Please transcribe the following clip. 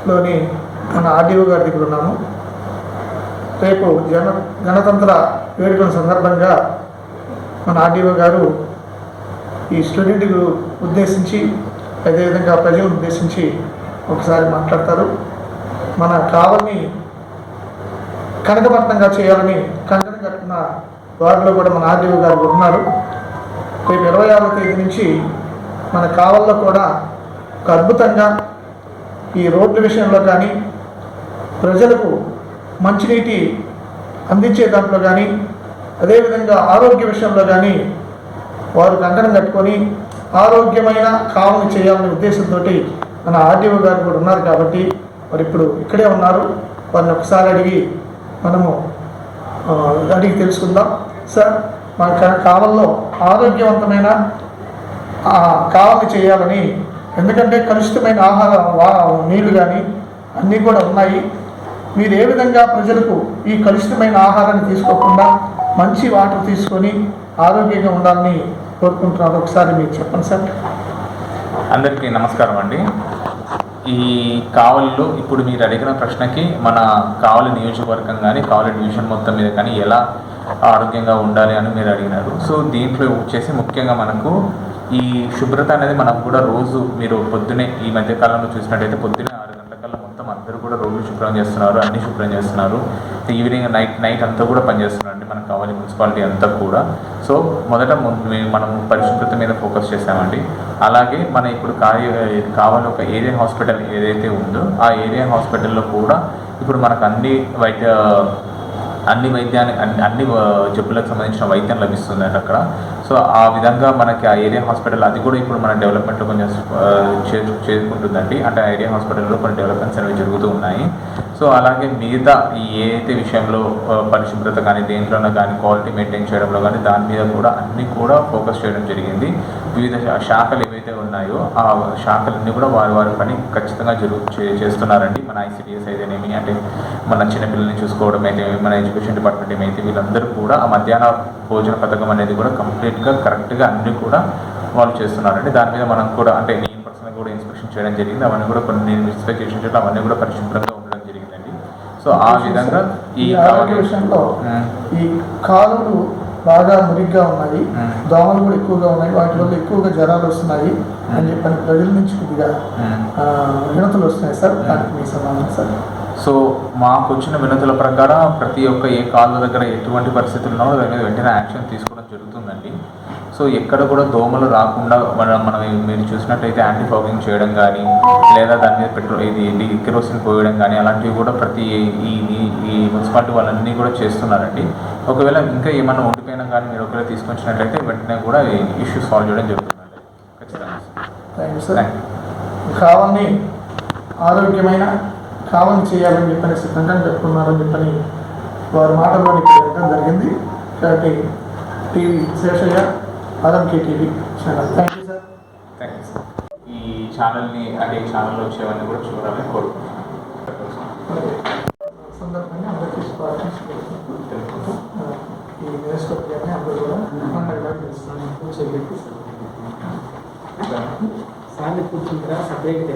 కావలిలోని మన ఆర్డీఓ గారి దగ్గర ఉన్నాము. రేపు గణతంత్ర వేడుకల సందర్భంగా మన ఆర్డీఓ గారు ఈ స్టూడెంట్కు ఉద్దేశించి అదేవిధంగా ప్రజలను ఉద్దేశించి ఒకసారి మాట్లాడతారు. మన కావలిని కనకపట్నంగా చేయాలని కంకణం కట్టిన వారిలో కూడా మన ఆర్డీఓ గారు ఉన్నారు. రేపు 26వ తేదీ నుంచి మన కావల్లో కూడా ఒక అద్భుతంగా ఈ రోడ్ల విషయంలో కానీ ప్రజలకు మంచినీటి అందించే దాంట్లో కానీ అదేవిధంగా ఆరోగ్య విషయంలో కానీ వారు కంకణం కట్టుకొని ఆరోగ్యమైన కావలిని చేయాలనే ఉద్దేశంతో మన ఆర్డీఓ గారు కూడా ఉన్నారు. కాబట్టి మరి ఇప్పుడు ఇక్కడే ఉన్నారు. వారిని ఒకసారి మనము అడిగి తెలుసుకుందాం. సార్, మన కావలిలో ఆరోగ్యవంతమైన కావలిని చేయాలని, ఎందుకంటే కలుషితమైన ఆహారం నీళ్లు కానీ అన్నీ కూడా ఉన్నాయి. మీరు ఏ విధంగా ప్రజలకు ఈ కలుషితమైన ఆహారాన్ని తీసుకోకుండా మంచి వాటర్ తీసుకొని ఆరోగ్యంగా ఉండాలని కోరుకుంటున్నారు? ఒకసారి మీరు చెప్పండి సార్. అందరికీ నమస్కారం అండి. ఈ కావలిలో ఇప్పుడు మీరు అడిగిన ప్రశ్నకి మన కావలి నియోజకవర్గం కానీ కావలి డివిజన్ మొత్తం మీద కానీ ఎలా ఆరోగ్యంగా ఉండాలి అని మీరు అడిగినారు. సో దీంట్లో వచ్చేసి ముఖ్యంగా మనకు ఈ శుభ్రత అనేది మనం కూడా రోజు మీరు పొద్దునే ఈ మధ్యకాలంలో చూసినట్టయితే పొద్దునే 6 గంటలకల్లా మొత్తం అందరూ కూడా రోడ్లు శుభ్రం చేస్తున్నారు, అన్ని శుభ్రం చేస్తున్నారు. ఈవినింగ్ నైట్ అంతా కూడా పనిచేస్తున్నారండి మన కావలి మున్సిపాలిటీ అంతా కూడా. సో మొదట మనం పరిశుభ్రత మీద ఫోకస్ చేసామండి. అలాగే మన ఇప్పుడు కావలి ఒక ఏరియా హాస్పిటల్ ఏదైతే ఉందో ఆ ఏరియా హాస్పిటల్లో కూడా ఇప్పుడు మనకు అన్ని జబ్బులకు సంబంధించిన వైద్యం లభిస్తుందండి అక్కడ. సో ఆ విధంగా మనకి ఆ ఏరియా హాస్పిటల్ అది కూడా ఇప్పుడు మన డెవలప్మెంట్లో కొంచెం చేరుకుంటుందండి. అంటే ఆ ఏరియా హాస్పిటల్లో కొన్ని డెవలప్మెంట్స్ అనేవి జరుగుతూ ఉన్నాయి. సో అలాగే మిగతా ఈ ఏదైతే విషయంలో పరిశుభ్రత కానీ దేంట్లోనో కానీ క్వాలిటీ మెయింటైన్ చేయడంలో కానీ దాని మీద కూడా అన్నీ కూడా ఫోకస్ చేయడం జరిగింది. వివిధ శాఖలు ఏవైతే ఉన్నాయో ఆ శాఖలన్నీ కూడా వారి పని ఖచ్చితంగా చేస్తున్నారండి. మన ICDS అయితేనేమి, అంటే మన చిన్నపిల్లల్ని చూసుకోవడం అయితే, మన ఎడ్యుకేషన్ డిపార్ట్మెంట్ ఏమైతే, వీళ్ళందరూ కూడా ఆ మధ్యాహ్న భోజన పథకం అనేది కూడా కంప్లీట్గా కరెక్ట్గా అన్నీ కూడా వాళ్ళు చేస్తున్నారండి. దాని మీద మనం కూడా అంటే నేను పర్సనల్గా కూడా ఇన్స్పెక్షన్ చేయడం జరిగింది. అవన్నీ కూడా కొన్ని నేను ఇన్స్పెక్ట్ చేసిన చోట్ల అవన్నీ కూడా పరిశుభ్రంగా ఉండడం జరిగిందండి. సో ఆ విధంగా ఈ ఆరోగ్య విషయంలో ఈ కాలువలు బాగా మురిగ్గా ఉన్నాయి, దోమలు కూడా ఎక్కువగా ఉన్నాయి, వాటి వల్ల ఎక్కువగా జ్వరాలు వస్తున్నాయి అని చెప్పని ప్రజల నుంచి కొద్దిగా వినతులు వస్తున్నాయి సార్. దానికి మీ సమాధానం సార్. సో మాకు వచ్చిన వినతుల ప్రకారం ప్రతి ఒక్క ఏ కాలువ దగ్గర ఎటువంటి పరిస్థితులు ఉన్నారో దాని మీద వెంటనే యాక్షన్ తీసుకోవడం జరుగుతుందండి. సో ఎక్కడ కూడా దోమలు రాకుండా మనం మీరు చూసినట్టయితే యాంటీ ఫాగింగ్ చేయడం కానీ, లేదా దాని మీద కెరోసిన్ పోయడం కానీ అలాంటివి కూడా ప్రతి ఈ మున్సిపాలిటీ వాళ్ళన్నీ కూడా చేస్తున్నారండి. ఒకవేళ ఇంకా ఏమన్నా ఉండిపోయినా కానీ మీరు ఒకవేళ తీసుకొచ్చినట్లయితే వెంటనే కూడా ఇష్యూ సాల్వ్ చేయడం జరుగుతుందండి. ఖచ్చితంగా. Thank you sir. కావాలని ఆరోగ్యమైన కావాలని చేయాలని చెప్పని సిద్ధంగా చెప్పుకున్నారని చెప్పని వారి మాటల్లో చెప్పడం జరిగింది. కాబట్టి TV Seshaiah, RMK TV channel. Thank you sir. Thank you sir. ఈ ఛానల్ని అంటే ఈ ఛానల్లో వచ్చేవన్నీ కూడా చూడాలని కోరుకుంటున్నాను. సందర్భంగా అందరికీ ఈ నియోజకవర్గాన్ని అందరూ కూడా పండుగగా తెలుస్తున్నాను. కూర్చోబెట్టి సార్లు కూర్చుంటారా సపరేట్గా